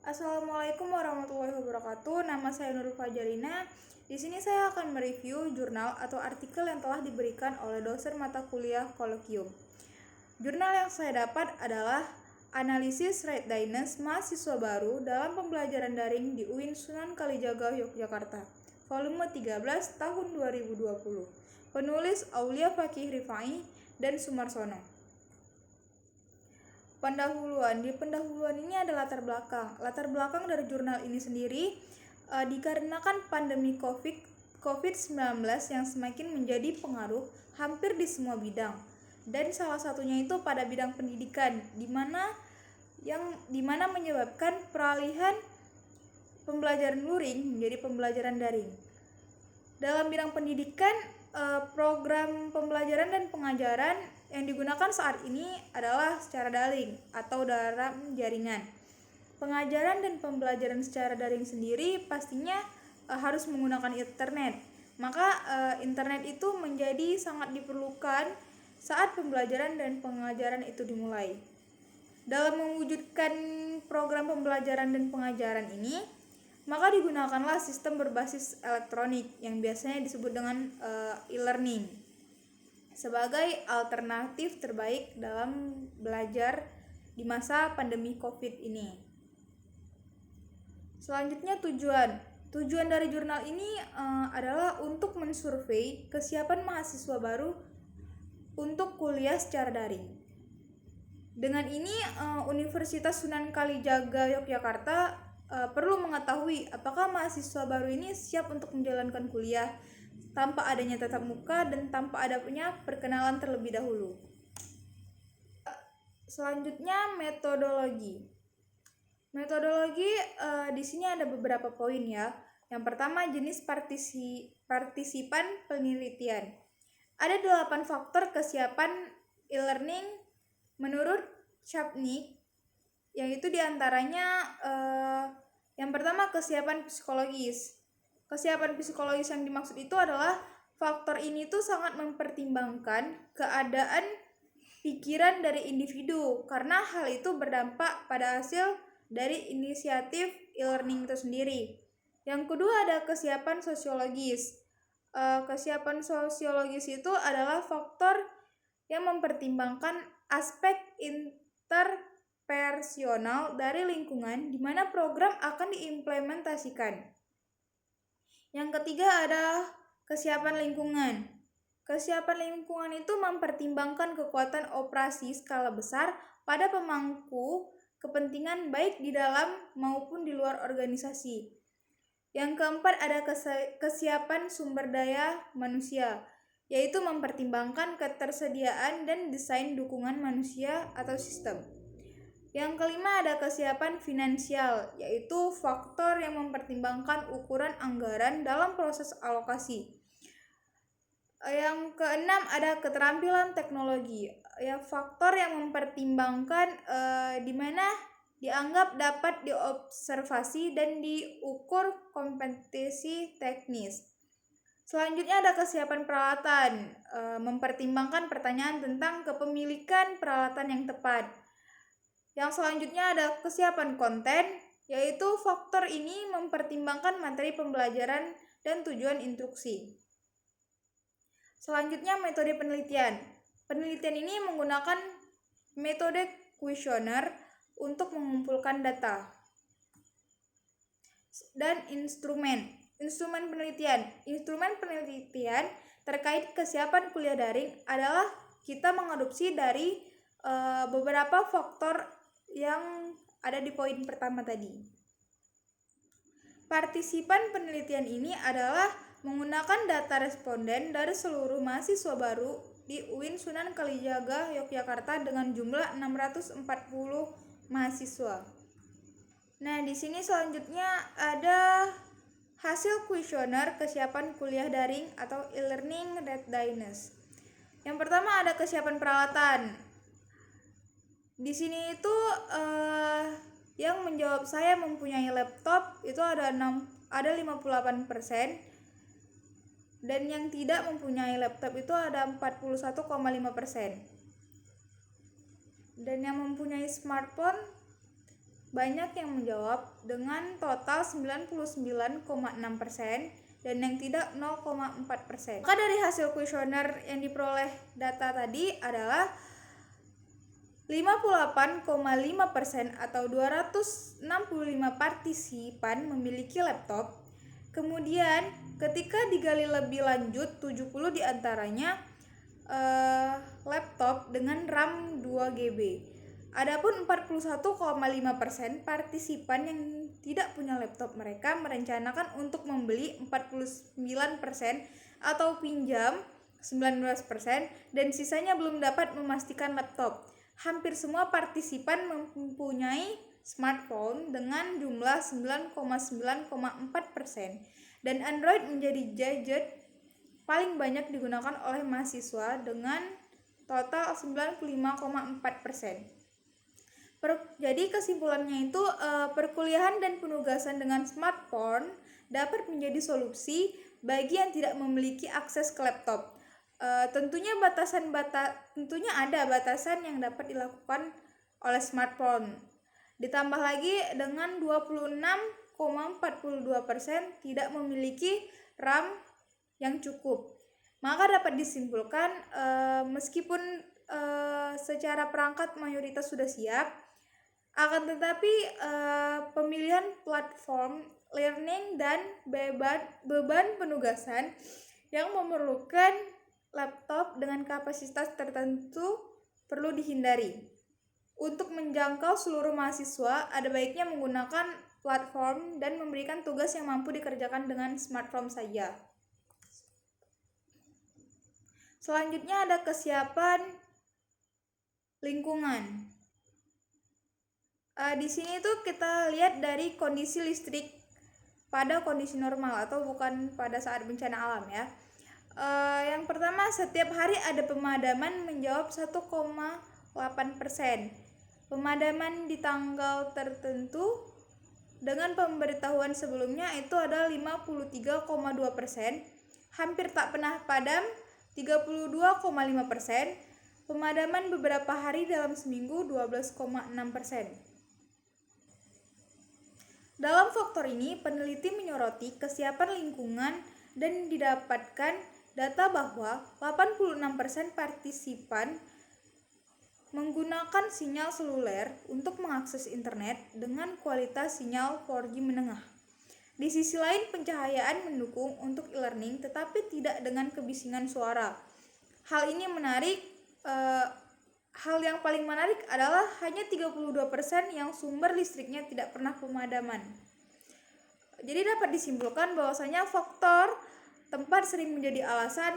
Assalamualaikum warahmatullahi wabarakatuh. Nama saya Nurul Fajarina. Di sini saya akan mereview jurnal atau artikel yang telah diberikan oleh dosen mata kuliah Kolokium. Jurnal yang saya dapat adalah Analisis Readiness Mahasiswa Baru dalam Pembelajaran Daring di UIN Sunan Kalijaga, Yogyakarta, volume 13 tahun 2020. Penulis Aulia Fakih Rifai dan Sumarsono. Di pendahuluan ini ada latar belakang. Latar belakang dari jurnal ini sendiri dikarenakan pandemi COVID-19 yang semakin menjadi pengaruh hampir di semua bidang. Dan salah satunya itu pada bidang pendidikan, di mana menyebabkan peralihan pembelajaran luring menjadi pembelajaran daring. Dalam bidang pendidikan, program pembelajaran dan pengajaran yang digunakan saat ini adalah secara daring atau dalam jaringan. Pengajaran dan pembelajaran secara daring sendiri pastinya harus menggunakan internet. Maka internet itu menjadi sangat diperlukan saat pembelajaran dan pengajaran itu dimulai. Dalam mewujudkan program pembelajaran dan pengajaran ini, maka digunakanlah sistem berbasis elektronik yang biasanya disebut dengan e-learning sebagai alternatif terbaik dalam belajar di masa pandemi COVID ini. Selanjutnya tujuan dari jurnal ini adalah untuk mensurvei kesiapan mahasiswa baru untuk kuliah secara daring. Dengan ini Universitas Sunan Kalijaga Yogyakarta perlu mengetahui apakah mahasiswa baru ini siap untuk menjalankan kuliah tanpa adanya tatap muka dan tanpa adanya perkenalan terlebih dahulu. Selanjutnya metodologi. Di sini ada beberapa poin ya. Yang pertama, jenis partisipan penelitian. Ada 8 faktor kesiapan e-learning menurut Chapnik, yaitu diantaranya yang pertama kesiapan psikologis. Kesiapan psikologis yang dimaksud itu adalah faktor ini tuh sangat mempertimbangkan keadaan pikiran dari individu karena hal itu berdampak pada hasil dari inisiatif e-learning itu sendiri. Yang kedua ada kesiapan sosiologis. Kesiapan sosiologis itu adalah faktor yang mempertimbangkan aspek interpersonal dari lingkungan di mana program akan diimplementasikan. Yang ketiga ada kesiapan lingkungan. Kesiapan lingkungan itu mempertimbangkan kekuatan operasi skala besar pada pemangku kepentingan baik di dalam maupun di luar organisasi. Yang keempat ada kesiapan sumber daya manusia, yaitu mempertimbangkan ketersediaan dan desain dukungan manusia atau sistem. Yang kelima ada kesiapan finansial, yaitu faktor yang mempertimbangkan ukuran anggaran dalam proses alokasi. Yang keenam ada keterampilan teknologi, faktor yang mempertimbangkan di mana dianggap dapat diobservasi dan diukur kompetensi teknis. Selanjutnya ada kesiapan peralatan, mempertimbangkan pertanyaan tentang kepemilikan peralatan yang tepat. Yang selanjutnya ada kesiapan konten, yaitu faktor ini mempertimbangkan materi pembelajaran dan tujuan instruksi. Selanjutnya metode penelitian. Penelitian ini menggunakan metode kuesioner untuk mengumpulkan data. Dan instrumen penelitian. Instrumen penelitian terkait kesiapan kuliah daring adalah kita mengadopsi dari beberapa faktor yang ada di poin pertama tadi. Partisipan penelitian ini adalah menggunakan data responden dari seluruh mahasiswa baru di UIN Sunan Kalijaga Yogyakarta dengan jumlah 640 mahasiswa. Nah, di sini selanjutnya ada hasil kuesioner kesiapan kuliah daring atau e-learning readiness. Yang pertama ada kesiapan peralatan. Di sini itu yang menjawab saya mempunyai laptop itu ada 58%, dan yang tidak mempunyai laptop itu ada 41,5%. Dan yang mempunyai smartphone banyak yang menjawab dengan total 99,6% dan yang tidak 0,4%. Maka dari hasil kuesioner yang diperoleh data tadi adalah 58,5% atau 265 partisipan memiliki laptop. Kemudian ketika digali lebih lanjut, 70 diantaranya laptop dengan RAM 2 GB. Adapun 41,5% partisipan yang tidak punya laptop, mereka merencanakan untuk membeli 49% atau pinjam 19% dan sisanya belum dapat memastikan laptop. Hampir semua partisipan mempunyai smartphone dengan jumlah 9,9,4% dan Android menjadi gadget paling banyak digunakan oleh mahasiswa dengan total 95,4%. Jadi kesimpulannya itu perkuliahan dan penugasan dengan smartphone dapat menjadi solusi bagi yang tidak memiliki akses ke laptop. Tentunya ada batasan yang dapat dilakukan oleh smartphone. Ditambah lagi dengan 26,42% tidak memiliki RAM yang cukup. Maka dapat disimpulkan meskipun secara perangkat mayoritas sudah siap, akan tetapi pemilihan platform learning dan beban penugasan yang memerlukan laptop dengan kapasitas tertentu perlu dihindari. Untuk menjangkau seluruh mahasiswa, ada baiknya menggunakan platform dan memberikan tugas yang mampu dikerjakan dengan smartphone saja. Selanjutnya ada kesiapan lingkungan. Di sini tuh kita lihat dari kondisi listrik pada kondisi normal atau bukan pada saat bencana alam ya. Yang pertama, setiap hari ada pemadaman menjawab 1,8%. Pemadaman di tanggal tertentu dengan pemberitahuan sebelumnya itu ada 53,2%. Hampir tak pernah padam 32,5%. Pemadaman beberapa hari dalam seminggu 12,6%. Dalam faktor ini, peneliti menyoroti kesiapan lingkungan dan didapatkan data bahwa 86% partisipan menggunakan sinyal seluler untuk mengakses internet dengan kualitas sinyal 4G menengah. Di sisi lain, pencahayaan mendukung untuk e-learning tetapi tidak dengan kebisingan suara. Hal yang paling menarik adalah hanya 32% yang sumber listriknya tidak pernah pemadaman. Jadi dapat disimpulkan bahwasanya faktor tempat sering menjadi alasan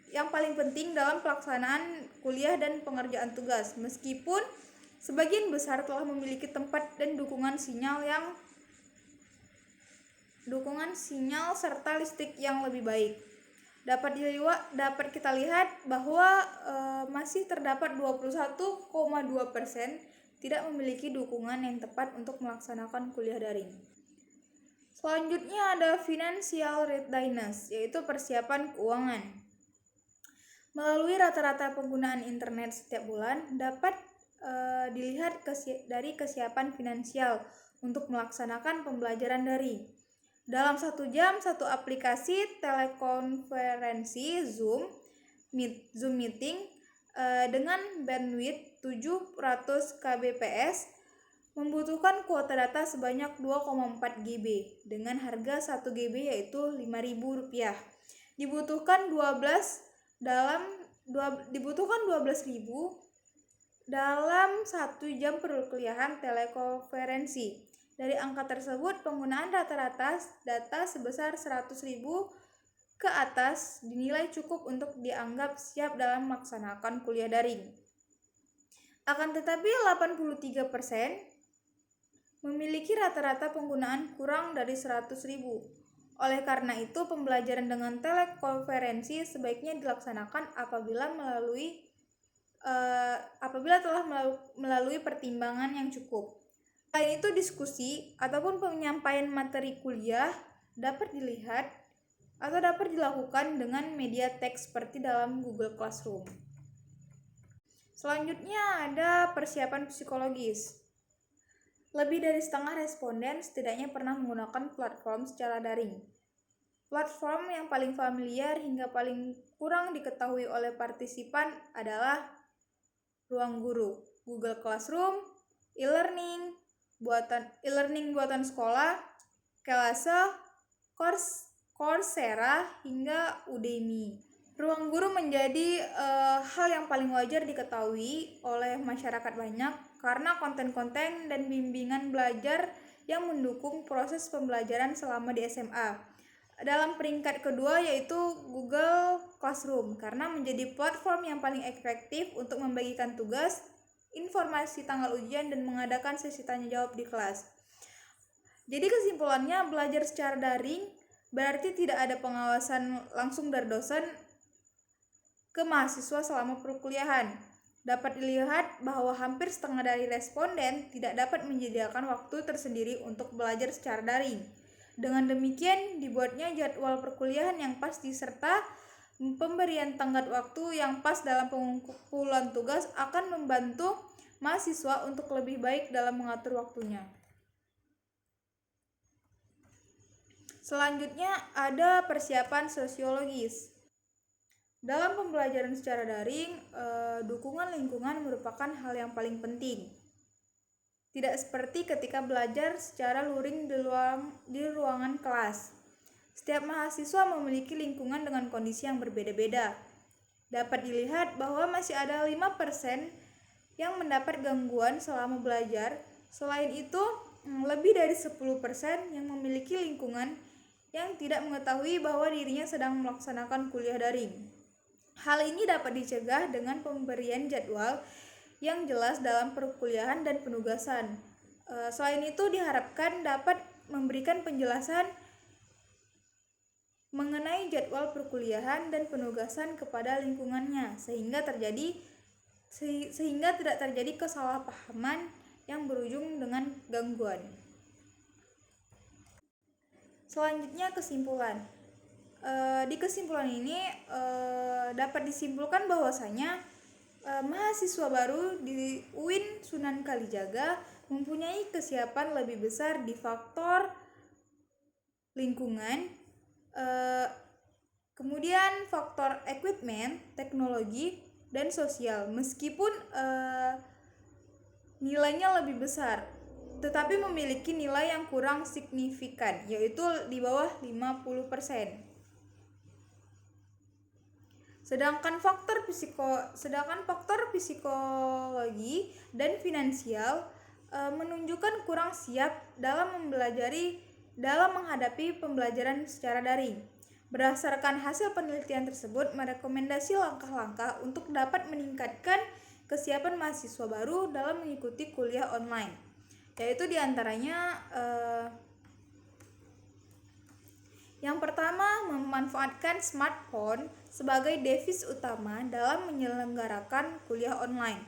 yang paling penting dalam pelaksanaan kuliah dan pengerjaan tugas, meskipun sebagian besar telah memiliki tempat dan dukungan sinyal serta listrik yang lebih baik. Dapat kita lihat bahwa masih terdapat 21,2% tidak memiliki dukungan yang tepat untuk melaksanakan kuliah daring. Selanjutnya ada financial readiness, yaitu persiapan keuangan. Melalui rata-rata penggunaan internet setiap bulan dapat dilihat dari kesiapan finansial untuk melaksanakan pembelajaran daring. Dalam 1 jam, satu aplikasi telekonferensi Zoom Meeting dengan bandwidth 700 kbps membutuhkan kuota data sebanyak 2,4 GB dengan harga 1 GB yaitu Rp5.000. Dibutuhkan 12.000 dalam 1 jam perkuliahan telekonferensi. Dari angka tersebut, penggunaan rata-rata data sebesar 100.000 ke atas dinilai cukup untuk dianggap siap dalam melaksanakan kuliah daring. Akan tetapi 83% memiliki rata-rata penggunaan kurang dari 100.000. Oleh karena itu, pembelajaran dengan telekonferensi sebaiknya dilaksanakan apabila telah melalui pertimbangan yang cukup. Selain itu, diskusi ataupun penyampaian materi kuliah dapat dilakukan dengan media teks seperti dalam Google Classroom. Selanjutnya ada persiapan psikologis. Lebih dari setengah responden setidaknya pernah menggunakan platform secara daring. Platform yang paling familiar hingga paling kurang diketahui oleh partisipan adalah Ruang Guru, Google Classroom, e-learning buatan sekolah, Kelase, Coursera, hingga Udemy. Ruang guru menjadi hal yang paling wajar diketahui oleh masyarakat banyak karena konten-konten dan bimbingan belajar yang mendukung proses pembelajaran selama di SMA. Dalam peringkat kedua yaitu Google Classroom karena menjadi platform yang paling efektif untuk membagikan tugas, informasi tanggal ujian, dan mengadakan sesi tanya jawab di kelas. Jadi kesimpulannya, belajar secara daring berarti tidak ada pengawasan langsung dari dosen ke mahasiswa selama perkuliahan. Dapat dilihat bahwa hampir setengah dari responden tidak dapat menyediakan waktu tersendiri untuk belajar secara daring. Dengan demikian, dibuatnya jadwal perkuliahan yang pasti serta pemberian tenggat waktu yang pas dalam pengumpulan tugas akan membantu mahasiswa untuk lebih baik dalam mengatur waktunya. Selanjutnya ada persiapan sosiologis. Dalam pembelajaran secara daring, dukungan lingkungan merupakan hal yang paling penting. Tidak seperti ketika belajar secara luring di ruangan kelas. Setiap mahasiswa memiliki lingkungan dengan kondisi yang berbeda-beda. Dapat dilihat bahwa masih ada 5% yang mendapat gangguan selama belajar. Selain itu, lebih dari 10% yang memiliki lingkungan yang tidak mengetahui bahwa dirinya sedang melaksanakan kuliah daring. Hal ini dapat dicegah dengan pemberian jadwal yang jelas dalam perkuliahan dan penugasan. Selain itu diharapkan dapat memberikan penjelasan mengenai jadwal perkuliahan dan penugasan kepada lingkungannya sehingga tidak terjadi kesalahpahaman yang berujung dengan gangguan. Selanjutnya kesimpulan. Di kesimpulan ini dapat disimpulkan bahwasanya mahasiswa baru di UIN Sunan Kalijaga mempunyai kesiapan lebih besar di faktor lingkungan, kemudian faktor equipment, teknologi, dan sosial. Meskipun nilainya lebih besar, tetapi memiliki nilai yang kurang signifikan, yaitu di bawah 50%. Sedangkan faktor psikologi dan finansial menunjukkan kurang siap dalam menghadapi pembelajaran secara daring. Berdasarkan hasil penelitian tersebut, merekomendasi langkah-langkah untuk dapat meningkatkan kesiapan mahasiswa baru dalam mengikuti kuliah online, yaitu diantaranya yang pertama, memanfaatkan smartphone sebagai device utama dalam menyelenggarakan kuliah online.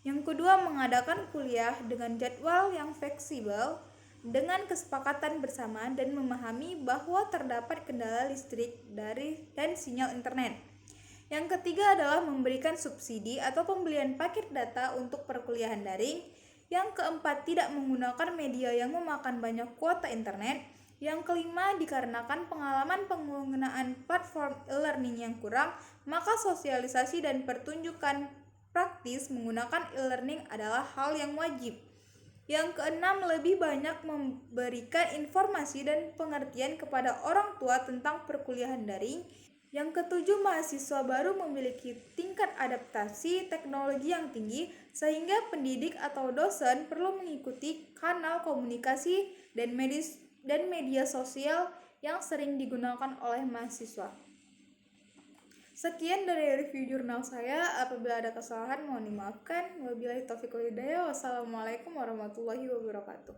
Yang kedua, mengadakan kuliah dengan jadwal yang fleksibel dengan kesepakatan bersama dan memahami bahwa terdapat kendala listrik dan sinyal internet. Yang ketiga adalah memberikan subsidi atau pembelian paket data untuk perkuliahan daring. Yang keempat, tidak menggunakan media yang memakan banyak kuota internet. Yang kelima, dikarenakan pengalaman penggunaan platform e-learning yang kurang, maka sosialisasi dan pertunjukan praktis menggunakan e-learning adalah hal yang wajib. Yang keenam, lebih banyak memberikan informasi dan pengertian kepada orang tua tentang perkuliahan daring. Yang ketujuh, mahasiswa baru memiliki tingkat adaptasi teknologi yang tinggi sehingga pendidik atau dosen perlu mengikuti kanal komunikasi dan media sosial yang sering digunakan oleh mahasiswa. Sekian dari review jurnal saya. Apabila ada kesalahan mohon dimaafkan. Wabillahi taufiq wal hidayah. Wassalamualaikum warahmatullahi wabarakatuh.